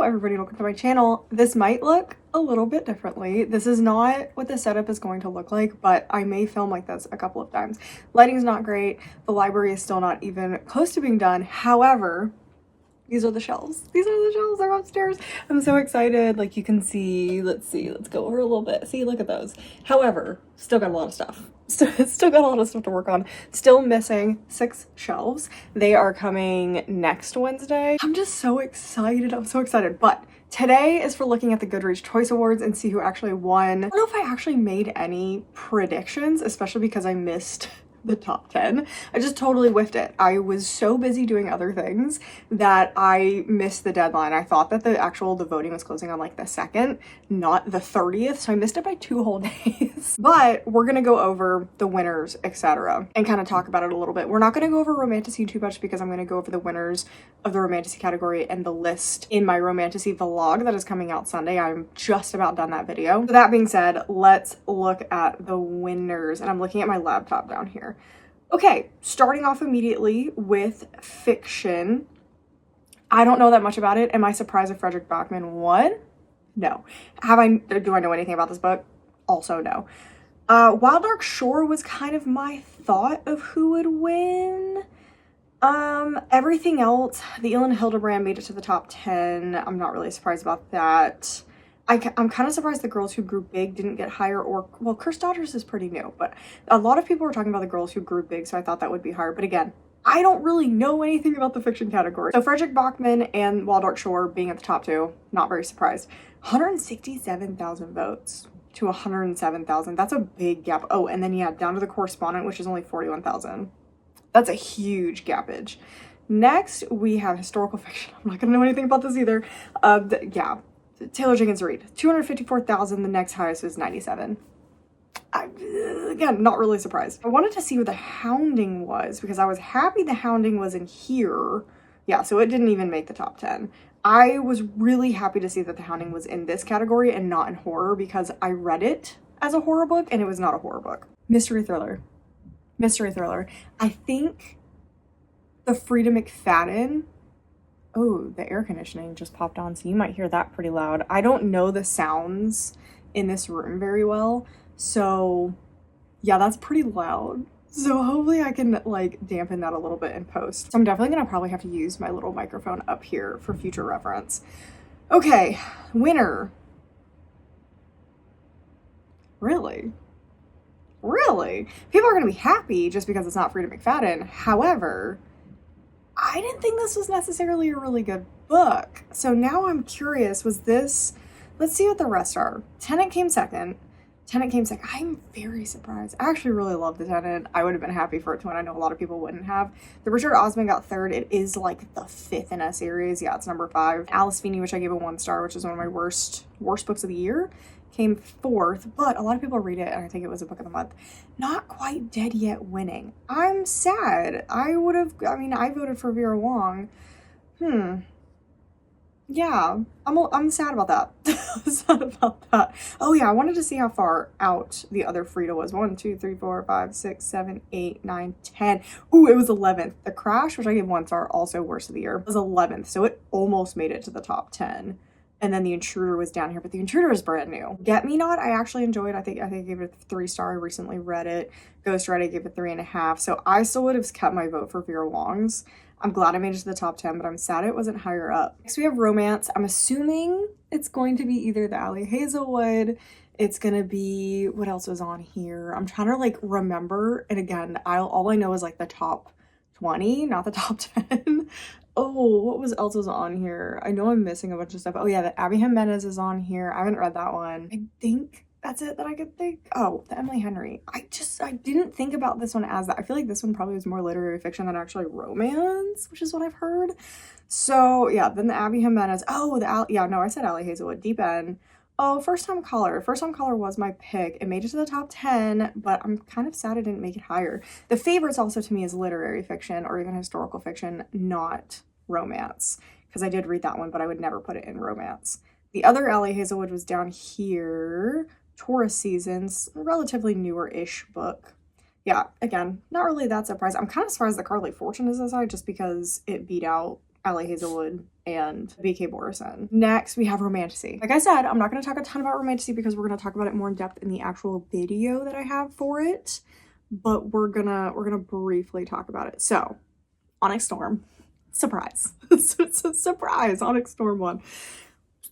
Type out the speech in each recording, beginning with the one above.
everybody, welcome to my channel. This might look a little bit differently. This is not what the setup is going to look like, but I may film like this a couple of times. Lighting's not great. The library is still not even close to being done. However, these are the shelves. These are the shelves, they're upstairs. I'm so excited. Like you can see, let's go over a little bit. See, look at those. However, still got a lot of stuff. Still got a lot of stuff to work on. Still missing 6 shelves. They are coming next Wednesday. I'm just so excited. I'm so excited. But today is for looking at the Goodreads Choice Awards and see who actually won. I don't know if I actually made any predictions, especially because I missed the top 10. I just totally whiffed it. I was so busy doing other things that I missed the deadline. I thought that the voting was closing on like the 2nd, not the 30th, so I missed it by 2 whole days. But we're gonna go over the winners, etc., and kind of talk about it a little bit. We're not gonna go over Romantasy too much because I'm gonna go over the winners of the Romantasy category and the list in my Romantasy vlog that is coming out Sunday. I'm just about done that video. So that being said, let's look at the winners, and I'm looking at my laptop down here. Okay, starting off immediately with fiction. I don't know that much about it. Am I surprised if Frederick Bachman won? No. Do I know anything about this book? Also no. Wild Dark Shore was kind of my thought of who would win. Everything else, the Elin Hildebrand made it to the top 10. I'm not really surprised about that. I'm kind of surprised the Girls Who Grew Big didn't get higher, or, well, Cursed Daughters is pretty new, but a lot of people were talking about the Girls Who Grew Big, so I thought that would be higher. But again, I don't really know anything about the fiction category. So Frederick Bachman and Wild Dark Shore being at the top 2, not very surprised. 167,000 votes to 107,000. That's a big gap. Oh, and then yeah, Down to the Correspondent, which is only 41,000. That's a huge gapage. Next, we have historical fiction. I'm not gonna know anything about this either. Yeah. Taylor Jenkins Reid, 254,000. The next highest is 97. Again, not really surprised. I wanted to see where the Hounding was because I was happy the Hounding was in here. Yeah, so it didn't even make the top 10. I was really happy to see that the Hounding was in this category and not in horror because I read it as a horror book and it was not a horror book. Mystery thriller. Mystery thriller. I think the Frida McFadden. Oh, the air conditioning just popped on, so you might hear that pretty loud. I don't know the sounds in this room very well, so yeah, that's pretty loud. So hopefully I can like dampen that a little bit in post. So I'm definitely gonna probably have to use my little microphone up here for future reference. Okay, winner. Really? Really? People are gonna be happy just because it's not Frida McFadden. However, I didn't think this was necessarily a really good book. So now I'm curious, was this, let's see what the rest are. Tenant came second. Tenant came second. I'm very surprised. I actually really love the Tenant. I would have been happy for it to win. I know a lot of people wouldn't have. The Richard Osman got 3rd. It is like the 5th in a series. Yeah, it's number 5. Alice Feeney, which I gave a 1 star, which is one of my worst books of the year, came 4th, but a lot of people read it and I think it was a book of the month. Not quite dead yet winning. I'm sad. I voted for Vera Wong. Yeah, I'm sad about that. I'm sad about that. Oh yeah, I wanted to see how far out the other Frida was. 1, 2, 3, 4, 5, 6, 7, 8, 9, 10. Ooh, it was 11th. The Crash, which I gave 1 star, also worst of the year, was 11th, so it almost made it to the top 10. And then The Intruder was down here, but The Intruder is brand new. Get Me Not, I actually enjoyed. I think I gave it a 3 star. I recently read it. Ghost Ride, I gave it 3.5. So I still would have kept my vote for Vera Wong's. I'm glad I made it to the top 10, but I'm sad it wasn't higher up. Next we have romance. I'm assuming it's going to be either the Ali Hazelwood. It's gonna be, what else was on here? I'm trying to like remember. And again, all I know is like the top 20, not the top 10. Oh, what else was on here? I know I'm missing a bunch of stuff. Oh yeah, the Abby Jimenez is on here. I haven't read that one. I think that's it that I could think. Oh, the Emily Henry. I didn't think about this one as that. I feel like this one probably was more literary fiction than actually romance, which is what I've heard. So yeah, then the Abby Jimenez. Oh, I said Ali Hazelwood. Deep End. Oh, First Time Caller. First Time Caller was my pick. It made it to the top 10, but I'm kind of sad it didn't make it higher. The favorites also to me is literary fiction or even historical fiction, not romance, because I did read that one, but I would never put it in romance. The other Allie Hazelwood was down here. Taurus Seasons, a relatively newer-ish book. Yeah, again, not really that surprised. I'm kind of surprised that Carly Fortune is this high just because it beat out Allie Hazelwood and B.K. Morrison. Next, we have Romantasy. Like I said, I'm not going to talk a ton about Romantasy because we're going to talk about it more in depth in the actual video that I have for it, but we're gonna briefly talk about it. So, Onyx Storm, surprise. It's a surprise, Onyx Storm won.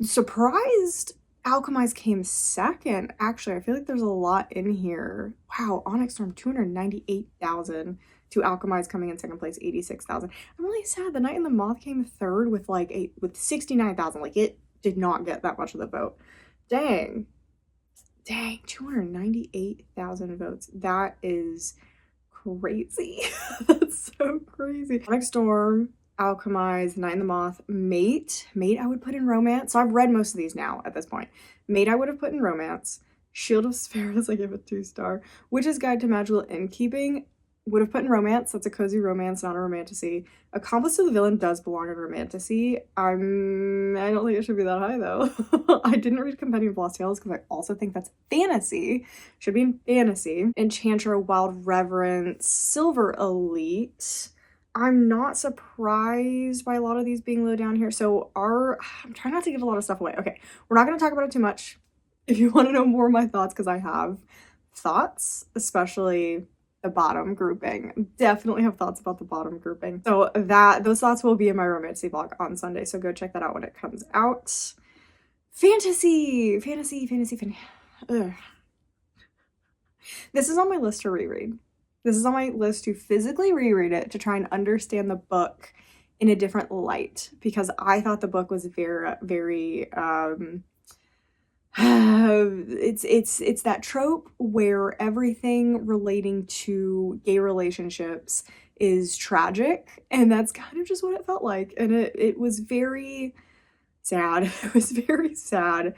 Surprised Alchemize came second. Actually, I feel like there's a lot in here. Wow, Onyx Storm 298,000 to Alchemize coming in second place, 86,000. I'm really sad. The Knight and the Moth came third with with 69,000. Like, it did not get that much of the vote. Dang, 298,000 votes. That is crazy. That's so crazy. Onyx Storm, Alchemize, Knight and the Moth, Mate. Mate I would put in Romance. So I've read most of these now at this point. Mate I would have put in Romance. Shield of Spheres I give a 2-star. Witch's Guide to Magical Innkeeping would have put in Romance. That's a cozy romance, not a romantasy. Accomplice to the Villain does belong in romantasy. I don't think it should be that high though. I didn't read Compendium of Lost Tales because I also think that's fantasy. Should be in fantasy. Enchanter, Wild Reverence, Silver Elite. I'm not surprised by a lot of these being low down here. So I'm trying not to give a lot of stuff away. Okay, we're not going to talk about it too much. If you want to know more of my thoughts, because I have thoughts, especially the bottom grouping. Definitely have thoughts about the bottom grouping. So those thoughts will be in my romantasy vlog on Sunday. So go check that out when it comes out. Fantasy. Ugh. This is on my list to reread. This is on my list to physically reread it to try and understand the book in a different light, because I thought the book was very it's that trope where everything relating to gay relationships is tragic, and that's kind of just what it felt like, and it was very sad. It was very sad,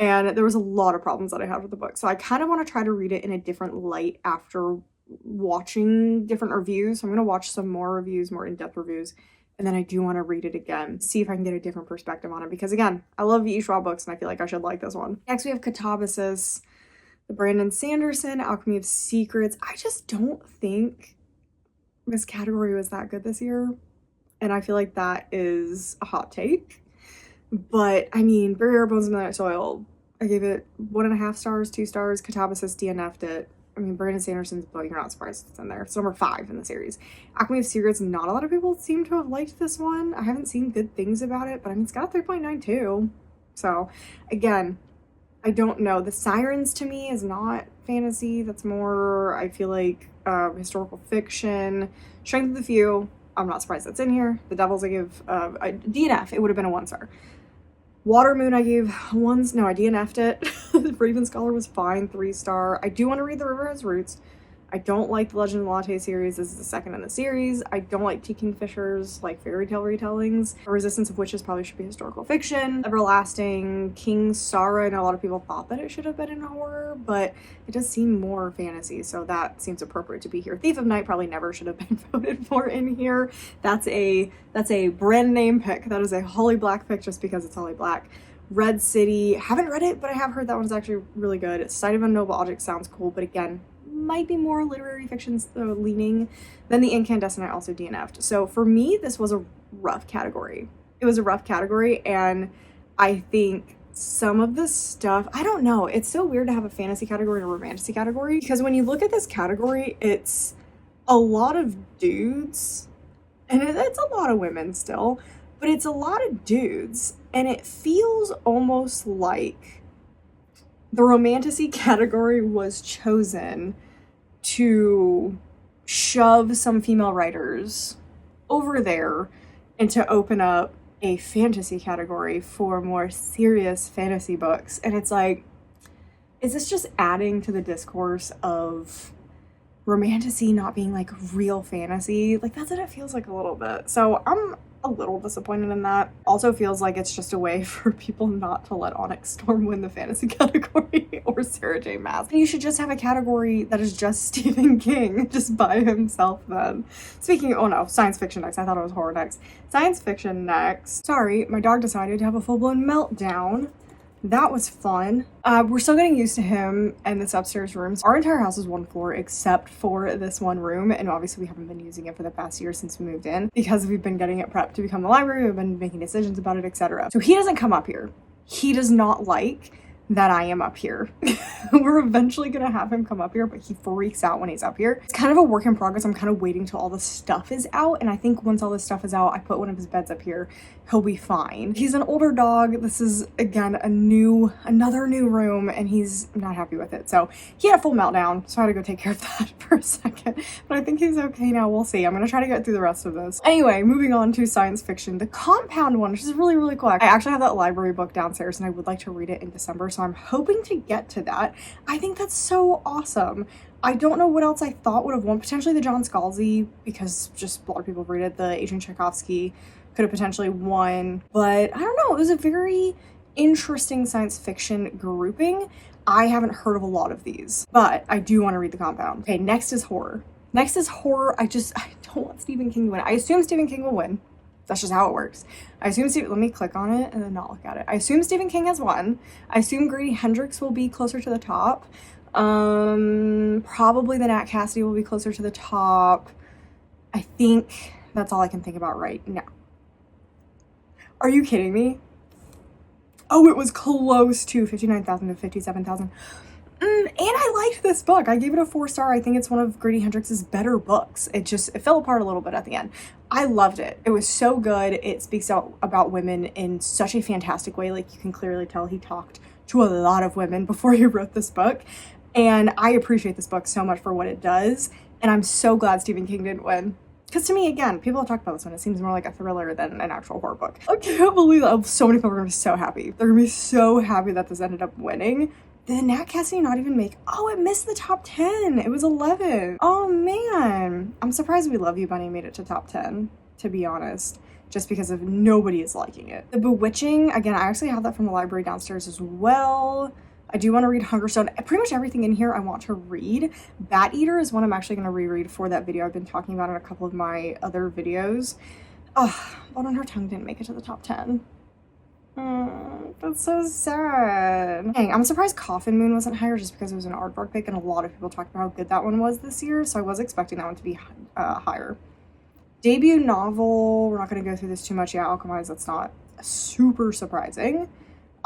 and there was a lot of problems that I had with the book. So I kind of want to try to read it in a different light after watching different reviews. So I'm going to watch some more reviews, more in-depth reviews, and then I do want to read it again, see if I can get a different perspective on it, because again, I love V.E. Schwab books and I feel like I should like this one. Next we have Catabasis, the Brandon Sanderson, Alchemy of Secrets. I just don't think this category was that good this year, and I feel like that is a hot take. But I mean, Bare Bones of Midnight Soil, I gave it 1.5 stars, 2 stars. Catabasis DNF'd it. I mean, Brandon Sanderson's book, you're not surprised it's in there. It's number 5 in the series. Alchemy of Secrets, not a lot of people seem to have liked this one. I haven't seen good things about it, but I mean, it's got a 3.92. So, again, I don't know. The Sirens, to me, is not fantasy. That's more, I feel like, historical fiction. Strength of the Few, I'm not surprised that's in here. The Devils, I give a DNF. It would have been a 1-star. Water Moon, I gave I DNF'd it. Raven Scholar was fine, 3-star. I do want to read The River Has Roots. I don't like the Legend of Latte series. This is the second in the series. I don't like T. Kingfisher's fairy tale retellings. Resistance of Witches probably should be historical fiction. Everlasting, King Sarah, and a lot of people thought that it should have been in horror, but it does seem more fantasy, so that seems appropriate to be here. Thief of Night probably never should have been voted for in here. That's a brand name pick. That is a Holly Black pick just because it's Holly Black. Red City, haven't read it, but I have heard that one's actually really good. Sight of Unknowable Objects sounds cool, but again, might be more literary fiction leaning. Then The Incandescent I also DNF'd. So for me, this was a rough category. It was a rough category, and I think some of the stuff, I don't know, it's so weird to have a fantasy category and a romantasy category, because when you look at this category, it's a lot of dudes, and it's a lot of women still, but it's a lot of dudes, and it feels almost like the romantasy category was chosen to shove some female writers over there and to open up a fantasy category for more serious fantasy books. And it's like, is this just adding to the discourse of romantasy not being real fantasy? That's what it feels like a little bit. So I'm a little disappointed in that. Also feels like it's just a way for people not to let Onyx Storm win the fantasy category or Sarah J. Maas. You should just have a category that is just Stephen King, just by himself then. Speaking, oh no, science fiction next. I thought it was horror next. Science fiction next. Sorry, my dog decided to have a full-blown meltdown that was fun. We're still getting used to him and this upstairs rooms. Our entire house is one floor except for this one room, and obviously we haven't been using it for the past year since we moved in because we've been getting it prepped to become the library. We've been making decisions about it, etc. So he doesn't come up here. He does not like that I am up here. We're eventually gonna have him come up here, but he freaks out when he's up here. It's kind of a work in progress. I'm kind of waiting till all the stuff is out, and I think once all this stuff is out, I put one of his beds up here, he'll be fine. He's an older dog. This is, again, another new room, and he's not happy with it. So he had a full meltdown, so I had to go take care of that for a second. But I think he's okay now. We'll see. I'm gonna try to get through the rest of this. Anyway, moving on to science fiction. The Compound one, which is really, really cool. I actually have that library book downstairs, and I would like to read it in December, so I'm hoping to get to that. I think that's so awesome. I don't know what else I thought would have won. Potentially the John Scalzi, because just a lot of people read it. The Adrian Tchaikovsky could have potentially won, but I don't know. It was a very interesting science fiction grouping. I haven't heard of a lot of these, but I do want to read The Compound. Okay, next is horror. Next is horror. I don't want Stephen King to win. I assume Stephen King will win. That's just how it works. I assume let me click on it and then not look at it. I assume Stephen King has won. I assume Grady Hendrix will be closer to the top. Probably the Nat Cassidy will be closer to the top. I think that's all I can think about right now. Are you kidding me? Oh, it was close to 59,000 to 57,000. And I liked this book. I gave it a 4-star. I think it's one of Grady Hendrix's better books. It fell apart a little bit at the end. I loved it. It was so good. It speaks out about women in such a fantastic way. Like, you can clearly tell he talked to a lot of women before he wrote this book. And I appreciate this book so much for what it does. And I'm so glad Stephen King didn't win. Because to me, again, people have talked about this one. It seems more like a thriller than an actual horror book. I can't believe that. So many people are going to be so happy. They're going to be so happy that this ended up winning. Did Nat Cassidy not even make... Oh, it missed the top 10. It was 11. Oh, man. I'm surprised We Love You, Bunny made it to top 10, to be honest. Just because of nobody is liking it. The Bewitching, again, I actually have that from the library downstairs as well. I do want to read Hungerstone. Pretty much everything in here I want to read. Bat Eater is one I'm actually going to reread for that video I've been talking about in a couple of my other videos. Oh, Blood on Her Tongue didn't make it to the top 10. That's so sad. Dang, I'm surprised Coffin Moon wasn't higher just because it was an aardvark pick, and a lot of people talked about how good that one was this year, so I was expecting that one to be higher. Debut novel, we're not going to go through this too much. Yeah, Alchemize, that's not super surprising.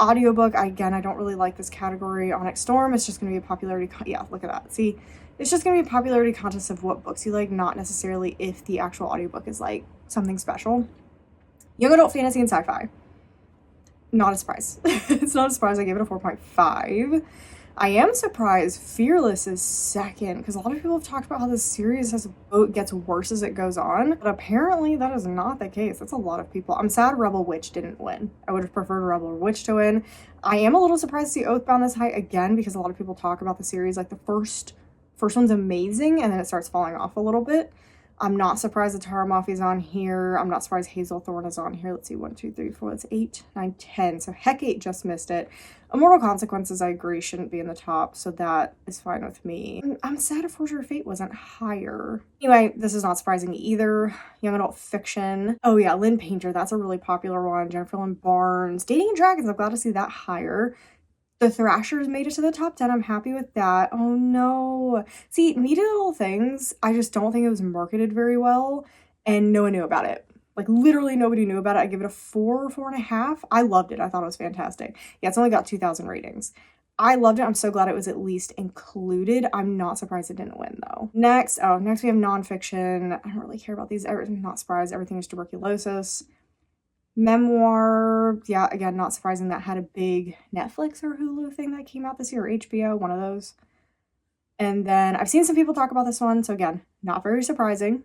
Audiobook, again, I don't really like this category. Onyx Storm, it's just going to be a popularity, yeah, look at that. See, it's just going to be a popularity contest of what books you like, not necessarily if the actual audiobook is like something special. Young adult fantasy and sci-fi. Not a surprise. It's not a surprise. I gave it a 4.5. I am surprised Fearless is second, because a lot of people have talked about how this series gets worse as it goes on, but apparently that is not the case. That's a lot of people. I'm sad Rebel Witch didn't win. I would have preferred Rebel Witch to win. I am a little surprised to see Oathbound this high again, because a lot of people talk about the series like the first one's amazing and then it starts falling off a little bit. I'm not surprised that Tara Mafi's on here. I'm not surprised Hazelthorne is on here. Let's see, 1, 2, 3, 4, that's 8, 9, 10. So Hecate just missed it. Immortal Consequences, I agree, shouldn't be in the top, so that is fine with me. I'm sad A Forger of Fate wasn't higher. Anyway, this is not surprising either. Young adult fiction. Oh yeah, Lynn Painter, that's a really popular one. Jennifer Lynn Barnes. Dating Dragons, I'm glad to see that higher. The Thrashers made it to the top 10. I'm happy with that. Oh no. See, Needy Little Things, I just don't think it was marketed very well, and no one knew about it. Like, literally nobody knew about it. I give it a 4, 4.5. I loved it. I thought it was fantastic. Yeah, it's only got 2,000 ratings. I loved it. I'm so glad it was at least included. I'm not surprised it didn't win, though. Next we have nonfiction. I don't really care about these. I'm not surprised. Everything is tuberculosis. Memoir, yeah, again, not surprising that had a big Netflix or Hulu thing that came out this year, or HBO, one of those. And then I've seen some people talk about this one, so again, not very surprising.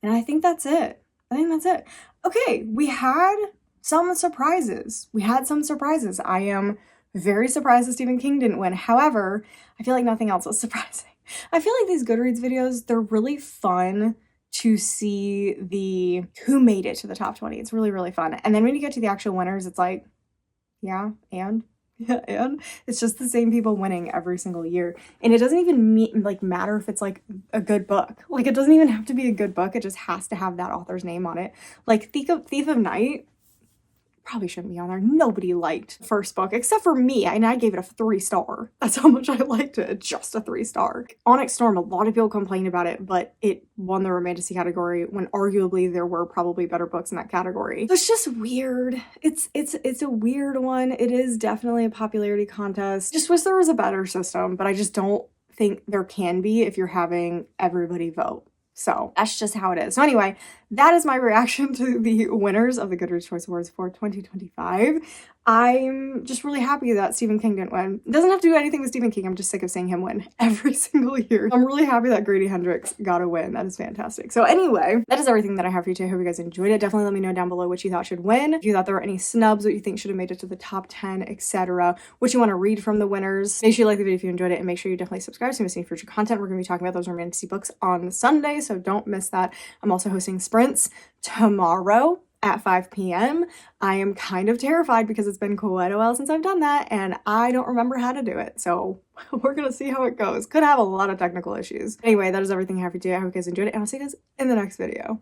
And I think that's it. Okay, we had some surprises. I am very surprised that Stephen King didn't win. However, I feel like nothing else was surprising. I feel like these Goodreads videos, they're really fun to see who made it to the top 20. It's really, really fun. And then when you get to the actual winners, it's like, yeah, and it's just the same people winning every single year. And it doesn't even matter if it's like a good book. Like, it doesn't even have to be a good book. It just has to have that author's name on it. Like Thief of Night, probably shouldn't be on there. Nobody liked the first book except for me, and I gave it a 3-star. That's how much I liked it, just a 3-star. Onyx Storm, a lot of people complained about it, but it won the romantasy category when arguably there were probably better books in that category. So it's just weird. It's a weird one. It is definitely a popularity contest. Just wish there was a better system, but I just don't think there can be if you're having everybody vote. So that's just how it is. So anyway, that is my reaction to the winners of the Goodreads Choice Awards for 2025. I'm just really happy that Stephen King didn't win. It doesn't have to do anything with Stephen King. I'm just sick of seeing him win every single year. I'm really happy that Grady Hendrix got a win. That is fantastic. So anyway, that is everything that I have for you today. I hope you guys enjoyed it. Definitely let me know down below what you thought should win. If you thought there were any snubs, what you think should have made it to the top 10, etc. What you want to read from the winners. Make sure you like the video if you enjoyed it, and make sure you definitely subscribe so you miss any future content. We're going to be talking about those romantasy books on Sunday, so don't miss that. I'm also hosting sprints tomorrow at 5 p.m. I am kind of terrified because it's been quite a while since I've done that and I don't remember how to do it. So we're gonna see how it goes. Could have a lot of technical issues. Anyway, that is everything I have for today. I hope you guys enjoyed it and I'll see you guys in the next video.